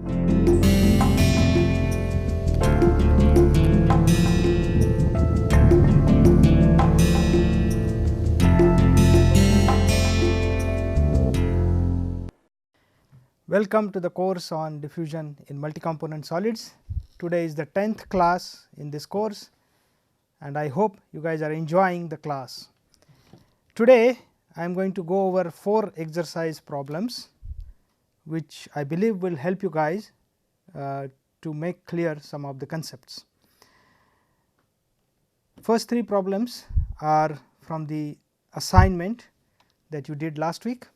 Welcome to the course on diffusion in multi-component solids. Today is the 10th class in this course and I hope you guys are enjoying the class. Today I am going to go over 4 exercise problems which I believe will help you guys to make clear some of the concepts. First 3 problems are from the assignment that you did last week,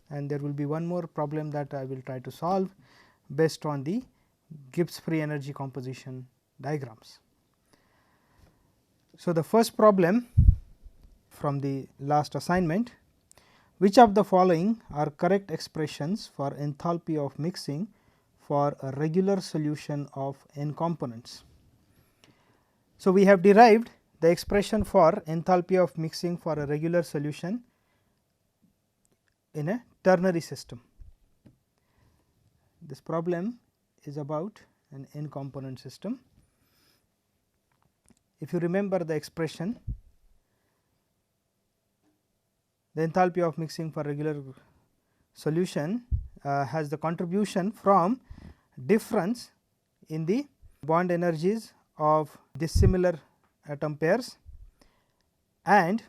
and there will be one more problem that I will try to solve based on the Gibbs free energy composition diagrams. So, the first problem from the last assignment: which of the following are correct expressions for enthalpy of mixing for a regular solution of n components? So, we have derived the expression for enthalpy of mixing for a regular solution in a ternary system. This problem is about an n component system. If you remember the expression, the enthalpy of mixing for regular solution has the contribution from difference in the bond energies of dissimilar atom pairs and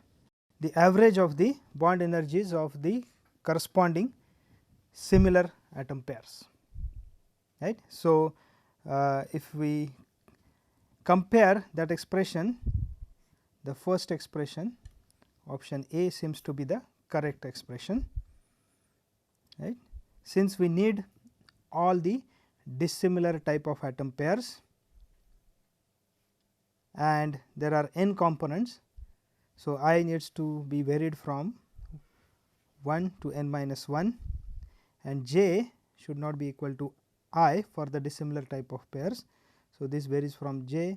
the average of the bond energies of the corresponding similar atom pairs, right. So, if we compare that expression, the first expression, option A, seems to be the correct expression, right. Since we need all the dissimilar type of atom pairs and there are n components. So, I needs to be varied from 1 to n minus 1 and j should not be equal to I for the dissimilar type of pairs. So, this varies from j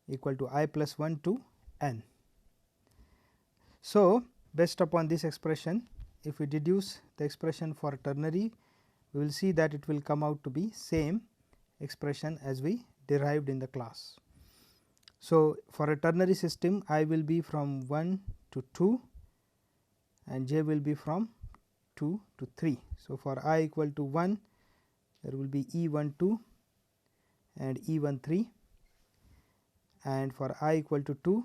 equal to I plus 1 to n. So, based upon this expression, if we deduce the expression for ternary, we will see that it will come out to be same expression as we derived in the class. So, for a ternary system, I will be from 1 to 2 and j will be from 2 to 3. So, for I equal to 1, there will be E12 and E13, and for I equal to 2,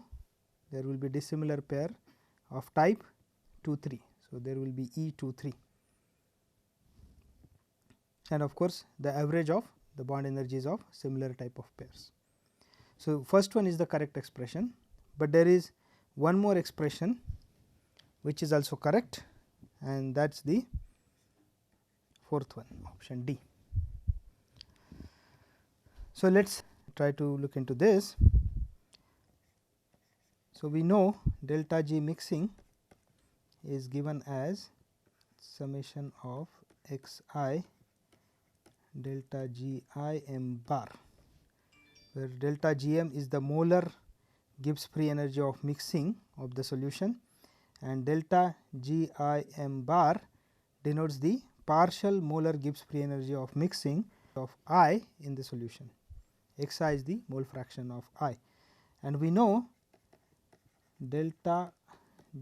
there will be dissimilar pair of type 2,3. So, there will be E23, and of course, the average of the bond energies of similar type of pairs. So, first one is the correct expression, but there is one more expression which is also correct, and that is the fourth one, option D. So, let us try to look into this. So, we know delta G mixing is given as summation of x I delta G I m bar, where delta G m is the molar Gibbs free energy of mixing of the solution and delta G I m bar denotes the partial molar Gibbs free energy of mixing of I in the solution. X I is the mole fraction of I, and we know delta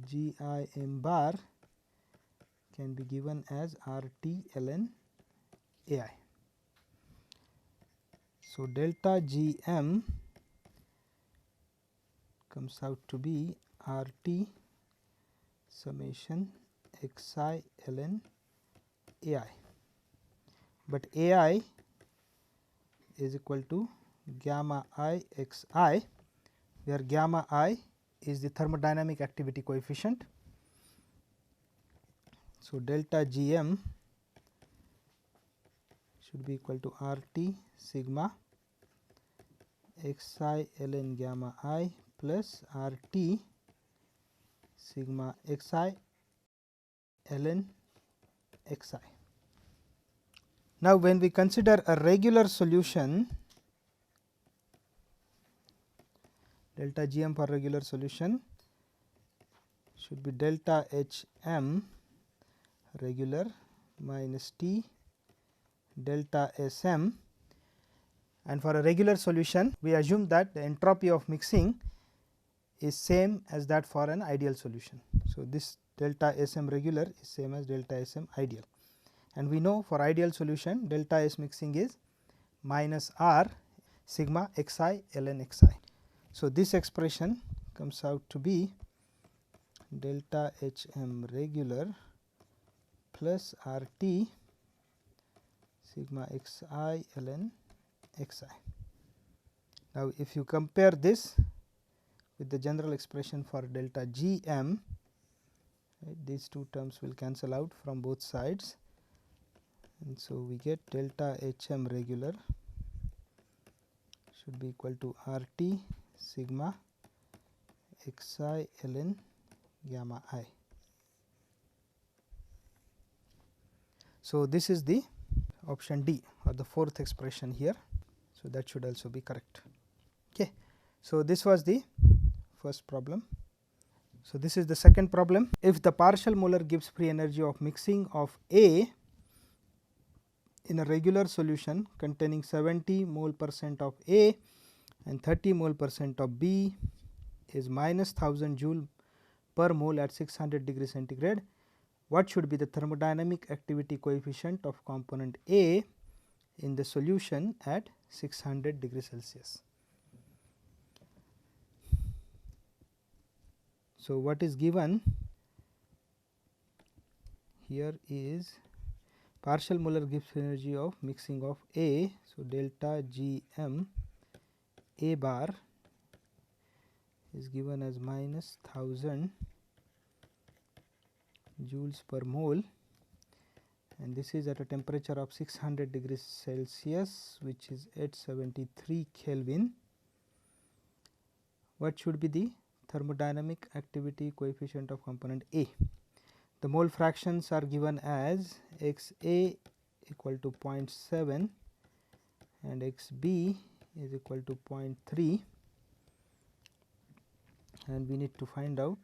G I m bar can be given as R T ln A I. So, delta G m comes out to be R T summation x I ln A I, but A I is equal to gamma I x I, where gamma I is the thermodynamic activity coefficient. So, delta G m should be equal to R T sigma x I ln gamma I plus R T sigma x I ln x I. Now, when we consider a regular solution, delta G m for regular solution should be delta H m regular minus T delta Sm, and for a regular solution we assume that the entropy of mixing is same as that for an ideal solution. So, this delta Sm regular is same as delta Sm ideal, and we know for ideal solution delta S mixing is minus R sigma xi ln xi. So, this expression comes out to be delta Hm regular plus RT sigma xi ln xi. Now, if you compare this with the general expression for delta Gm, right, these two terms will cancel out from both sides, and so we get delta Hm regular should be equal to RT sigma xi ln gamma I. So, this is the option D or the fourth expression here. So, that should also be correct. Okay. So, this was the first problem. So, this is the second problem. If the partial molar Gibbs free energy of mixing of A in a regular solution containing 70 mole percent of A and 30 mole percent of B is minus 1000 joule per mole at 600 degree centigrade, what should be the thermodynamic activity coefficient of component A in the solution at 600 degree Celsius? So, what is given here is partial molar Gibbs energy of mixing of A. So, delta Gm A bar is given as minus 1000 joules per mole, and this is at a temperature of 600 degrees Celsius, which is 873 Kelvin. What should be the thermodynamic activity coefficient of component A? The mole fractions are given as Xa equal to 0.7 and Xb is equal to 0.3, and we need to find out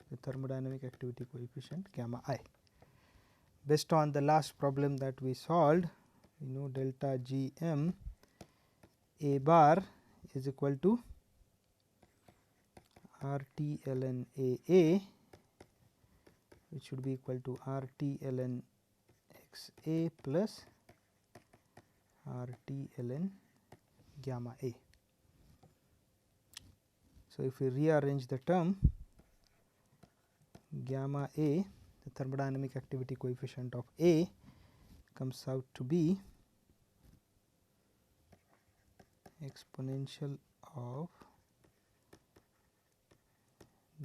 the thermodynamic activity coefficient gamma I. Based on the last problem that we solved, we know delta Gm A bar is equal to RT ln AA, which should be equal to RT ln XA plus RT ln gamma A. So, if we rearrange the term, gamma A, the thermodynamic activity coefficient of A, comes out to be exponential of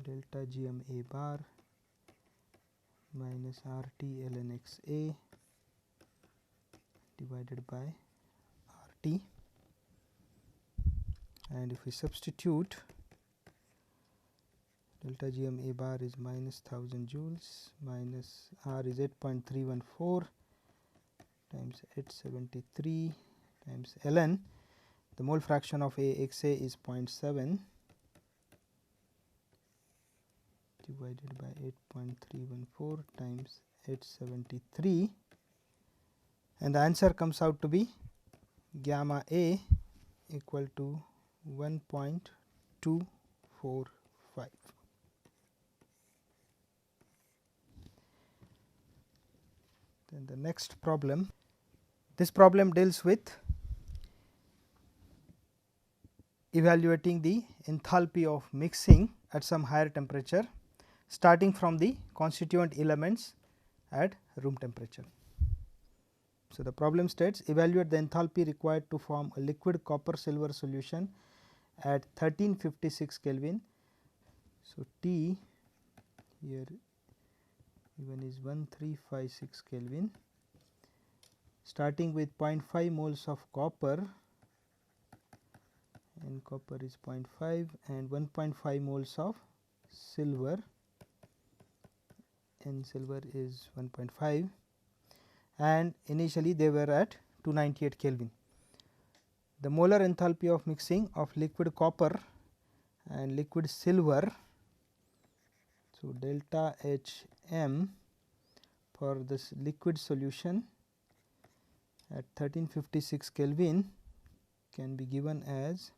delta Gm A bar minus RT ln XA divided by RT, and if we substitute, delta Gm A bar is minus 1000 joules minus R is 8.314 times 873 times ln, the mole fraction of AXA is 0.7 divided by 8.314 times 873, and the answer comes out to be gamma A equal to 1.245. Then the next problem, this problem deals with evaluating the enthalpy of mixing at some higher temperature, starting from the constituent elements at room temperature. So, the problem states evaluate the enthalpy required to form a liquid copper silver solution at 1356 Kelvin. So, T here given is 1356 Kelvin, starting with 0.5 moles of copper, and copper is 0.5, and 1.5 moles of silver, and silver is 1.5, and initially they were at 298 Kelvin. The molar enthalpy of mixing of liquid copper and liquid silver, so delta Hm for this liquid solution at 1356 Kelvin can be given as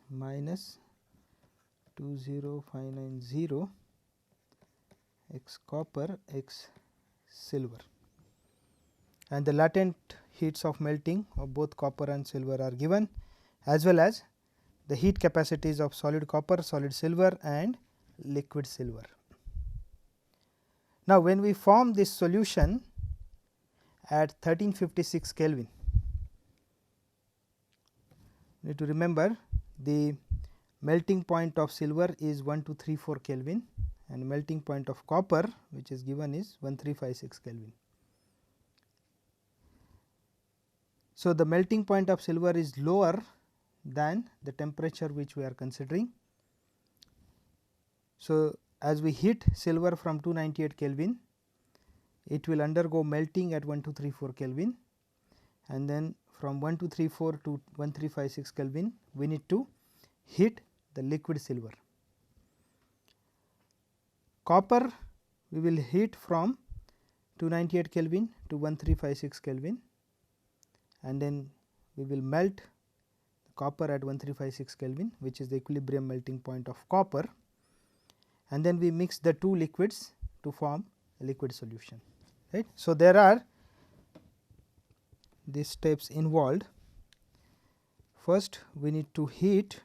minus 20590 x copper x silver, and the latent heats of melting of both copper and silver are given, as well as the heat capacities of solid copper, solid silver and liquid silver. Now, when we form this solution at 1356 Kelvin, you need to remember the melting point of silver is 1234 Kelvin and melting point of copper, which is given, is 1356 Kelvin. So, the melting point of silver is lower than the temperature which we are considering. So, as we heat silver from 298 Kelvin, it will undergo melting at 1234 Kelvin, and then from 1234 to 1356 Kelvin we need to heat the liquid silver. Copper we will heat from 298 Kelvin to 1356 Kelvin, and then we will melt the copper at 1356 Kelvin, which is the equilibrium melting point of copper, and then we mix the two liquids to form a liquid solution, right. So, there are these steps involved. First, we need to heat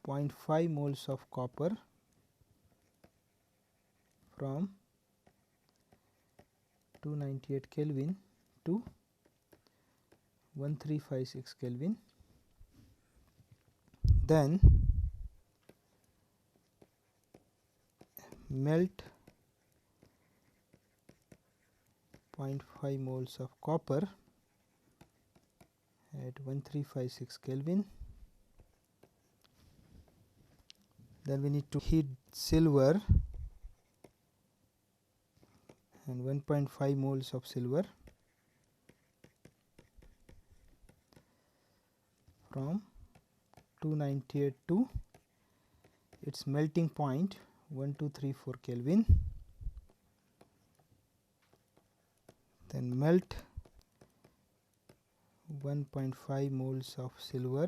0.5 moles of copper from 298 Kelvin to 1356 Kelvin. Then melt 0.5 moles of copper at 1356 Kelvin. Then we need to heat silver and 1.5 moles of silver from 298 to its melting point 1234 Kelvin. Then melt 1.5 moles of silver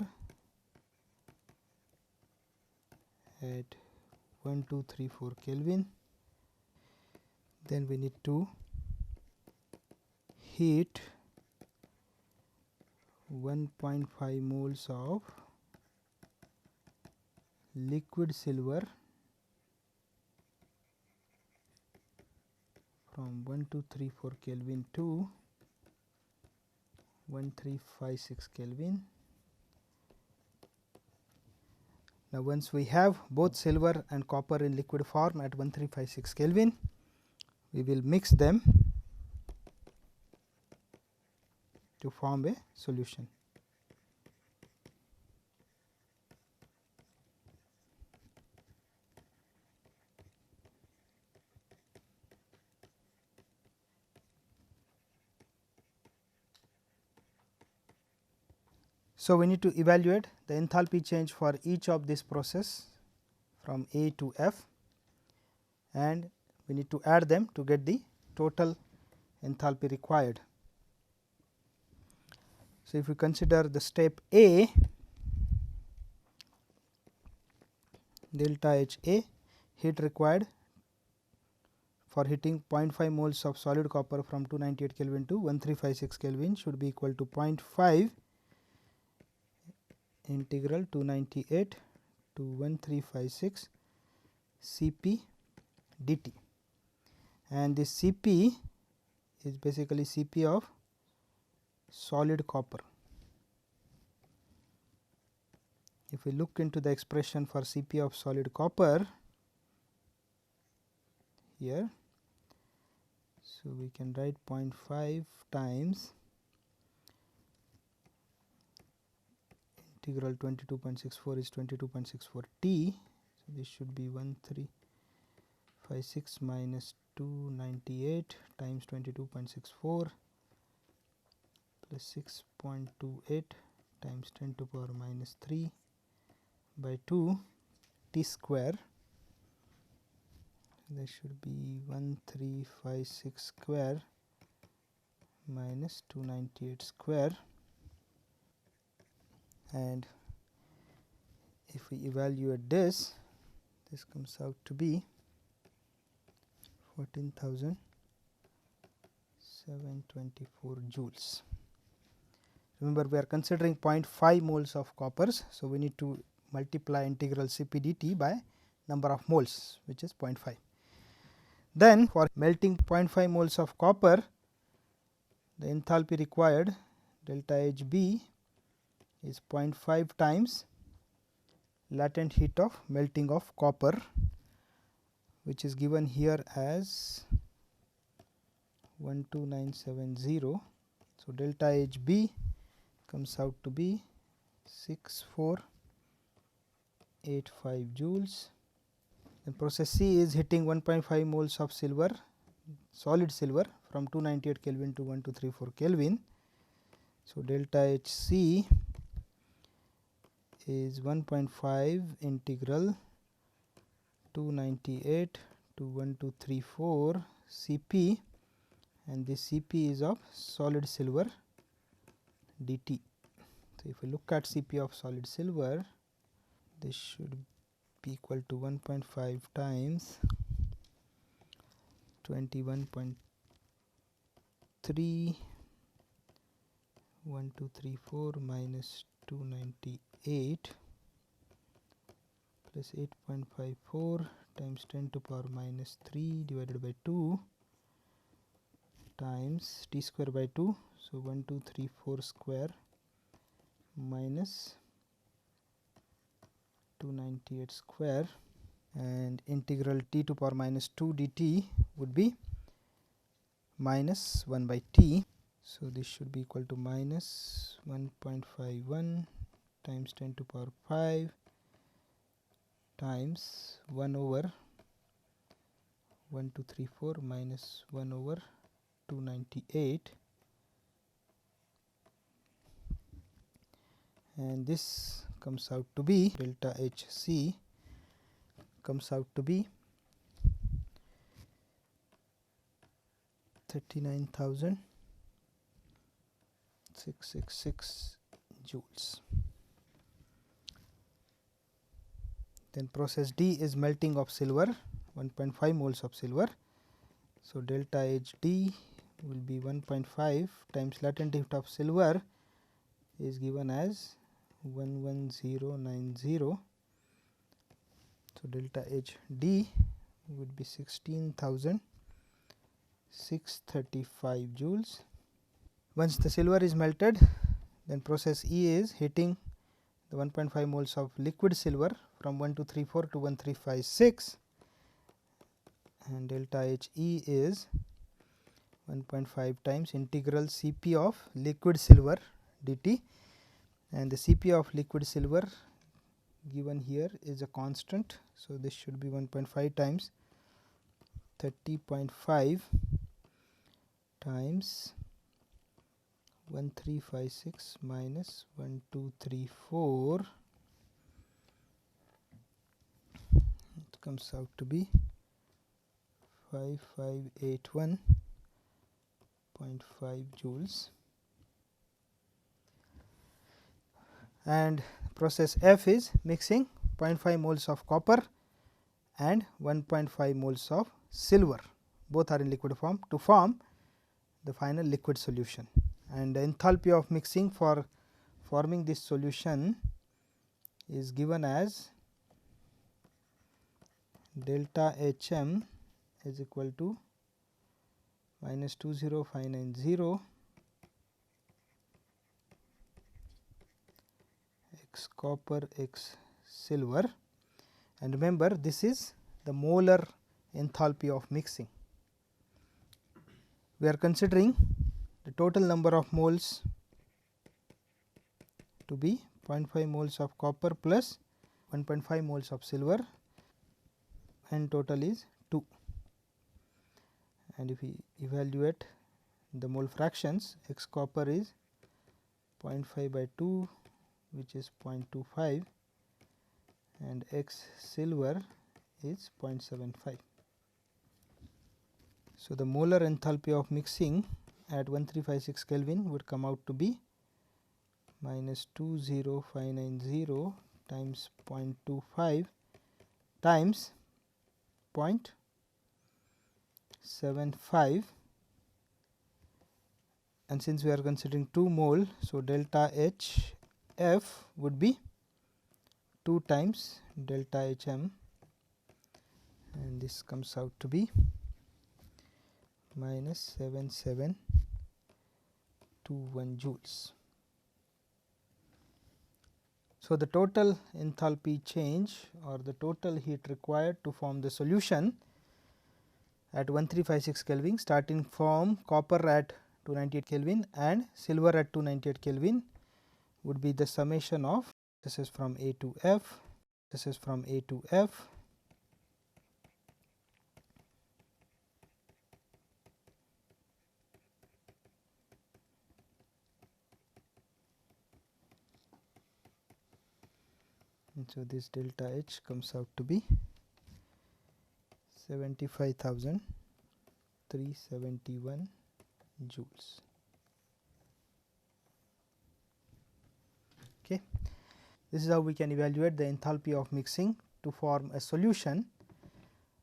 at 1234 Kelvin. Then we need to heat 1.5 moles of liquid silver from 1234 Kelvin to 1356 Kelvin. Now, once we have both silver and copper in liquid form at 1356 Kelvin, we will mix them to form a solution. So, we need to evaluate the enthalpy change for each of this process from A to F, and we need to add them to get the total enthalpy required. So, if we consider the step A, delta H A, heat required for heating 0.5 moles of solid copper from 298 Kelvin to 1356 Kelvin should be equal to 0.5 integral 298 to 1356 Cp dt, and this Cp is basically Cp of solid copper. If we look into the expression for Cp of solid copper here, so we can write 0.5 times integral 22.64 is 22.64 T. So, this should be 1356 minus 298 times 22.64 plus 6.28 times 10 to the power minus 3 by 2 T square. there should be 1356 square minus 298 square, and if we evaluate this comes out to be 14,724 joules. Remember, we are considering 0.5 moles of coppers, so we need to multiply integral Cp dt by number of moles, which is 0.5. Then for melting 0.5 moles of copper, the enthalpy required delta Hb is 0.5 times latent heat of melting of copper, which is given here as 12970. So delta Hb comes out to be 6485 joules. And process C is heating 1.5 moles of silver, solid silver, from 298 Kelvin to 1234 Kelvin. So delta Hc is 1.5 integral 298 to 1234 Cp, and this Cp is of solid silver dt. So if we look at Cp of solid silver, this should be equal to 1.5 times 21.3 1234 minus 298 plus 8.54 times 10 to power minus 3 divided by 2 times t square by 2. So 1234 square minus 298 square, and integral t to power minus 2 dt would be minus 1 by t. So this should be equal to minus 1.51 times 10 to power 5 times 1 over 1234 minus 1 over 298, and this comes out to be delta Hc comes out to be 39,666 joules. Then process D is melting of silver, 1.5 moles of silver. So delta Hd will be 1.5 times latent heat of silver is given as 11090. So delta Hd would be 16,635 joules. Once the silver is melted, then process E is heating the 1.5 moles of liquid silver from 1234 to 1356, and delta He is 1.5 times integral Cp of liquid silver dt, and the Cp of liquid silver given here is a constant. So this should be 1.5 times 30.5 times 1356 minus 1234. It comes out to be 5581.5 joules. And process F is mixing 0.5 moles of copper and 1.5 moles of silver, both are in liquid form, to form the final liquid solution. And the enthalpy of mixing for forming this solution is given as delta Hm is equal to minus 20590 x copper x silver, and remember this is the molar enthalpy of mixing. We are considering the total number of moles to be 0.5 moles of copper plus 1.5 moles of silver, and total is 2. And if we evaluate the mole fractions, x copper is 0.5 by 2, which is 0.25, and x silver is 0.75. So, the molar enthalpy of mixing at 1356 Kelvin would come out to be minus 20590 times 0.25 times 0.75, and since we are considering 2 mole, so delta H F would be 2 times delta H m, and this comes out to be minus 7721 joules. So, the total enthalpy change or the total heat required to form the solution at 1356 Kelvin, starting from copper at 298 Kelvin and silver at 298 Kelvin, would be the summation of, this is from A to F, this is from A to F, and so this delta H comes out to be 75,371 joules. Okay. This is how we can evaluate the enthalpy of mixing to form a solution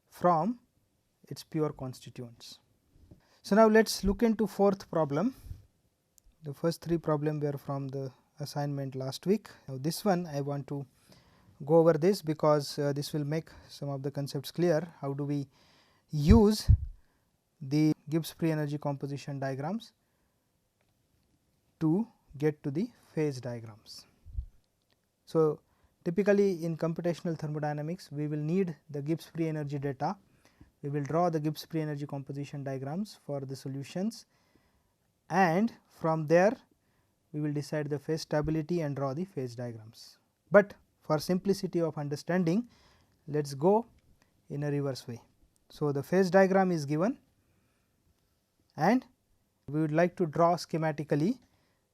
from its pure constituents. So, now let us look into fourth problem. The first three problems were from the assignment last week. Now, this one I want to go over this because this will make some of the concepts clear. How do we use the Gibbs free energy composition diagrams to get to the phase diagrams. So, typically in computational thermodynamics we will need the Gibbs free energy data, we will draw the Gibbs free energy composition diagrams for the solutions, and from there we will decide the phase stability and draw the phase diagrams. But for simplicity of understanding, let us go in a reverse way. So, the phase diagram is given and we would like to draw schematically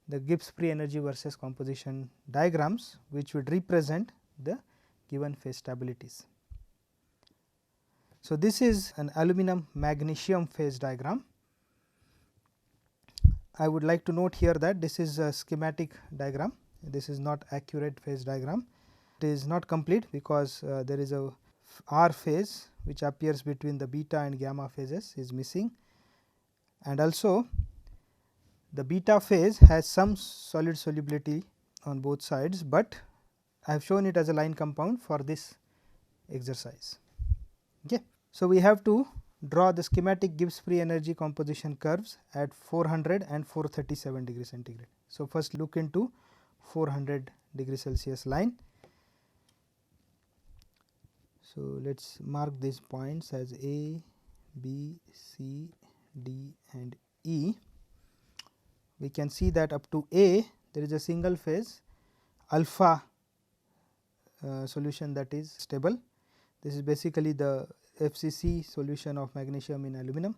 the Gibbs free energy versus composition diagrams, which would represent the given phase stabilities. So, this is an aluminum magnesium phase diagram. I would like to note here that this is a schematic diagram, this is not accurate phase diagram. It is not complete because there is a R phase which appears between the beta and gamma phases is missing, and also the beta phase has some solid solubility on both sides, but I have shown it as a line compound for this exercise. Okay. So, we have to draw the schematic Gibbs free energy composition curves at 400 and 437 degree centigrade. So, first look into 400 degree Celsius line. So, let us mark these points as A, B, C, D and E. We can see that up to A there is a single phase alpha solution that is stable. This is basically the FCC solution of magnesium in aluminum,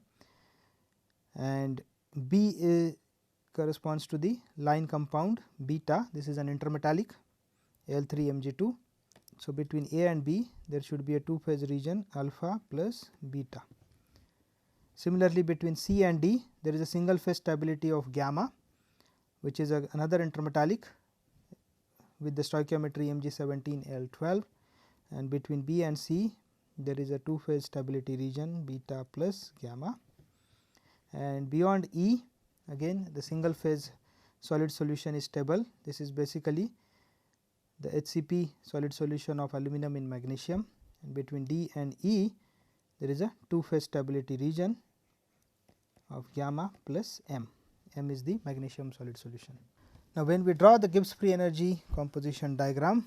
and B corresponds to the line compound beta. This is an intermetallic Al3Mg2. So, between A and B there should be a two phase region alpha plus beta. Similarly, between C and D there is a single phase stability of gamma, which is another intermetallic with the stoichiometry Mg17L12, and between B and C there is a two phase stability region beta plus gamma, and beyond E again the single phase solid solution is stable. This is basically the HCP solid solution of aluminum in magnesium, and between D and E there is a two phase stability region of gamma plus M. M is the magnesium solid solution. Now, when we draw the Gibbs free energy composition diagram,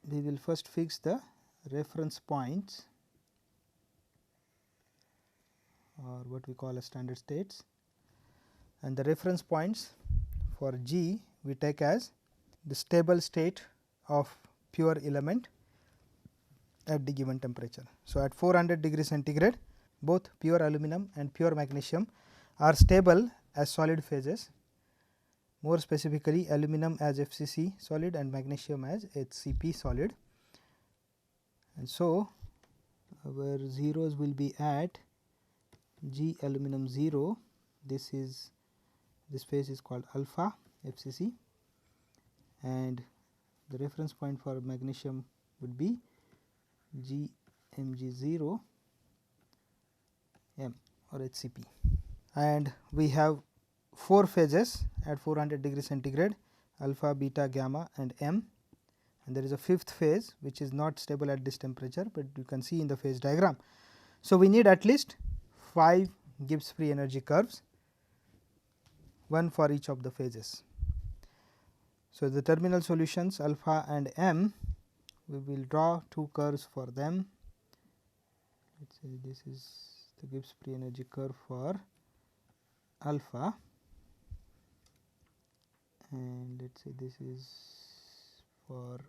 we will first fix the reference points or what we call as standard states, and the reference points for G we take as the stable state of pure element at the given temperature. So, at 400 degree centigrade both pure aluminum and pure magnesium are stable as solid phases, more specifically aluminum as FCC solid and magnesium as HCP solid. And so, our zeros will be at G aluminum 0, this phase is called alpha FCC, and the reference point for magnesium would be GMG0 M or HCP. And we have 4 phases at 400 degree centigrade, alpha, beta, gamma and M, and there is a 5th phase which is not stable at this temperature, but you can see in the phase diagram. So, we need at least 5 Gibbs free energy curves, one for each of the phases. So, the terminal solutions alpha and M, we will draw 2 curves for them. Let us say this is the Gibbs free energy curve for alpha, and let us say this is for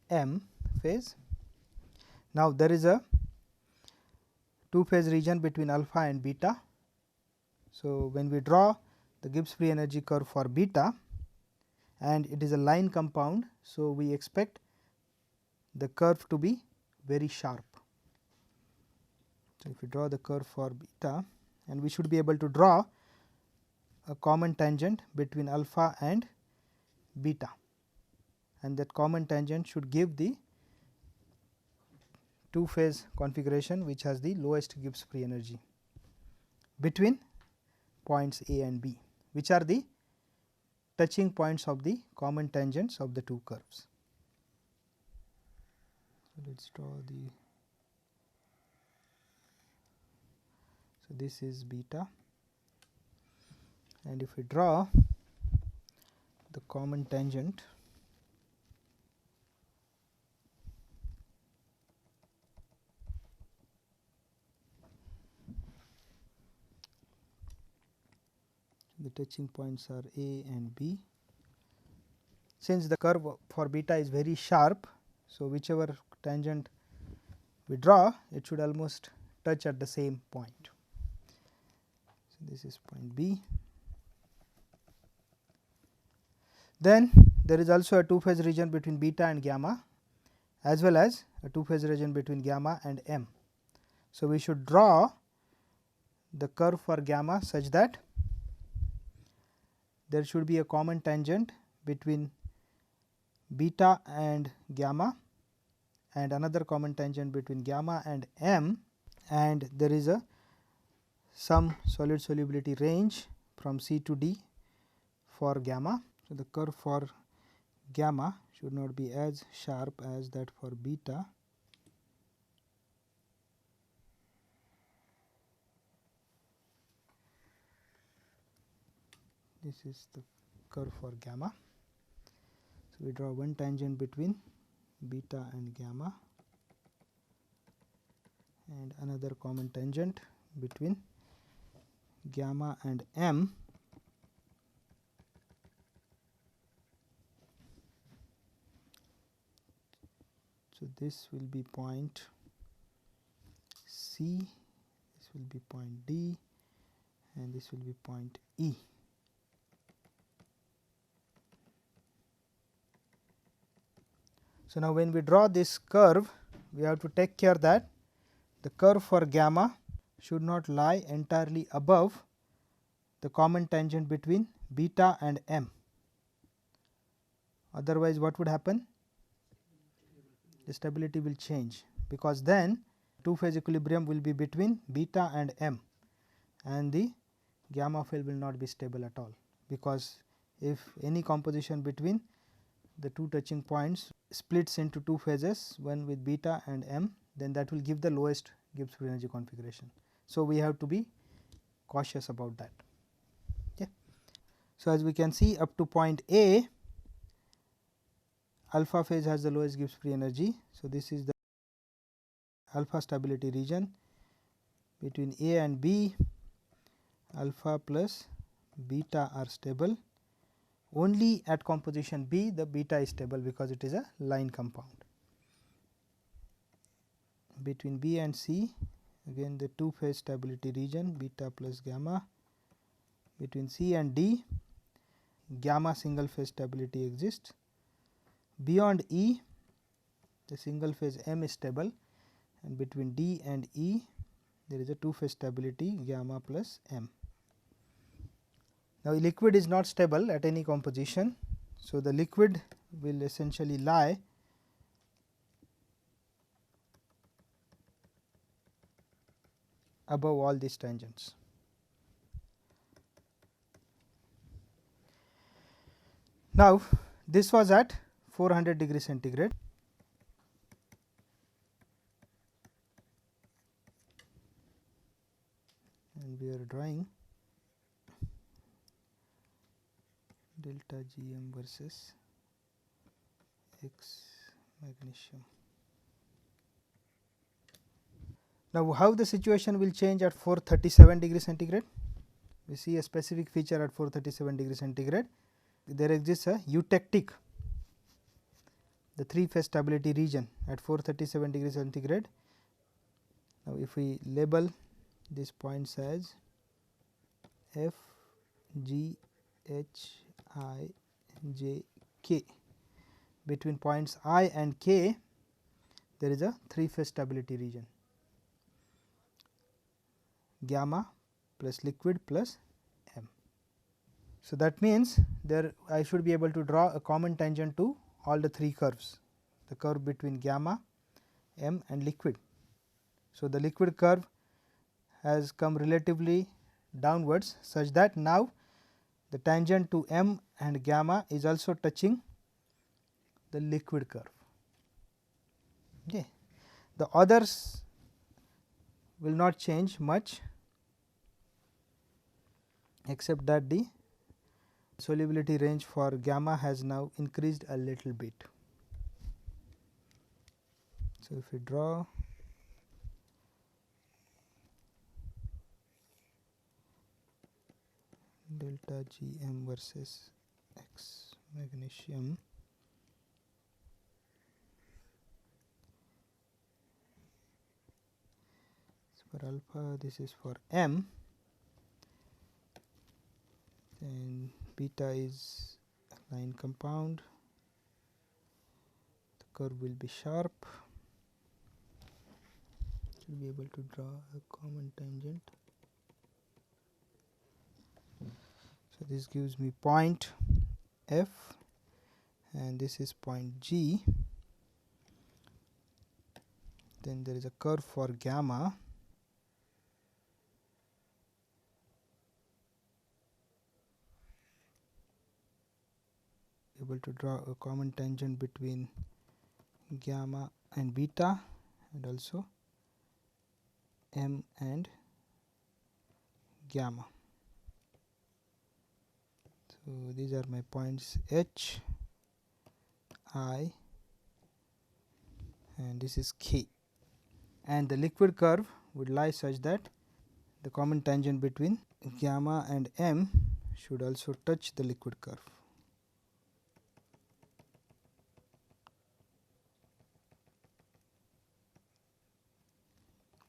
M phase. Now, there is a 2 phase region between alpha and beta. So, when we draw the Gibbs free energy curve for beta, and it is a line compound. So, we expect the curve to be very sharp. So, if we draw the curve for beta, and we should be able to draw a common tangent between alpha and beta, and that common tangent should give the 2 phase configuration which has the lowest Gibbs free energy between points A and B, which are the touching points of the common tangents of the 2 curves. So, let us draw the, so this is beta, and if we draw the common tangent, the touching points are A and B. Since the curve for beta is very sharp, so whichever tangent we draw, it should almost touch at the same point. So, this is point B. Then there is also a 2 phase region between beta and gamma, as well as a 2 phase region between gamma and M. So, we should draw the curve for gamma such that there should be a common tangent between beta and gamma, and another common tangent between gamma and M, and there is a some solid solubility range from C to D for gamma. So, the curve for gamma should not be as sharp as that for beta. This is the curve for gamma. So, we draw one tangent between beta and gamma, and another common tangent between gamma and M. So, this will be point C, this will be point D, and this will be point E. So, now when we draw this curve, we have to take care that the curve for gamma should not lie entirely above the common tangent between beta and M. Otherwise, what would happen? The stability will change, because then 2 phase equilibrium will be between beta and M, and the gamma field will not be stable at all, because if any composition between the 2 touching points splits into 2 phases, one with beta and M, then that will give the lowest Gibbs free energy configuration. So, we have to be cautious about that. Okay. So, as we can see, up to point A, alpha phase has the lowest Gibbs free energy. So, this is the alpha stability region. Between A and B, alpha plus beta are stable. Only at composition B the beta is stable, because it is a line compound. Between B and C, again the 2 phase stability region, beta plus gamma. Between C and D, gamma single phase stability exists. Beyond E, the single phase M is stable, and between D and E there is a two phase stability gamma plus M. Now, liquid is not stable at any composition. So, the liquid will essentially lie above all these tangents. Now, this was at 400 degree centigrade. And we are drawing delta Gm versus X magnesium. Now, how the situation will change at 437 degree centigrade? We see a specific feature at 437 degree centigrade. There exists a eutectic, the three phase stability region at 437 degree centigrade. Now, if we label these points as F, G, H, I, J, K, between points I and K there is a three phase stability region, gamma plus liquid plus M. So, that means there I should be able to draw a common tangent to all the three curves, the curve between gamma, M and liquid. So, the liquid curve has come relatively downwards such that now the tangent to M and gamma is also touching the liquid curve. Okay. The others will not change much, except that the solubility range for gamma has now increased a little bit. So, if we draw delta Gm versus X magnesium, for alpha, this is for M, and beta is a line compound, the curve will be sharp, should be able to draw a common tangent. So, this gives me point F and this is point G. Then there is a curve for gamma, able to draw a common tangent between gamma and beta and also M and gamma. So, these are my points H, I and this is K, and the liquid curve would lie such that the common tangent between gamma and M should also touch the liquid curve.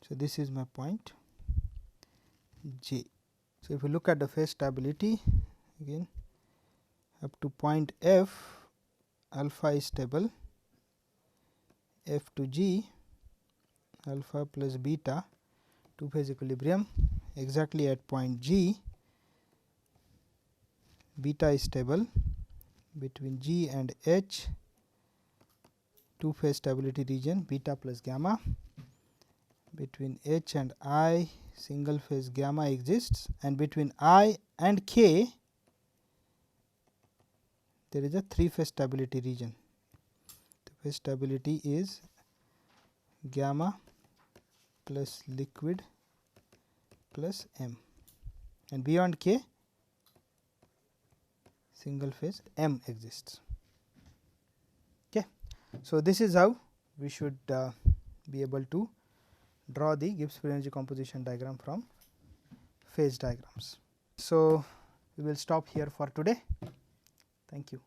So, this is my point J. So, if you look at the phase stability again up to point F, alpha is stable, F to G, alpha plus beta, two phase equilibrium. Exactly at point G, beta is stable, between G and H, two phase stability region beta plus gamma, between H and I single phase gamma exists, and between I and K there is a three phase stability region. The phase stability is gamma plus liquid plus M, and beyond K single phase M exists. Okay. So, this is how we should be able to draw the Gibbs free energy composition diagram from phase diagrams. So, we will stop here for today. Thank you.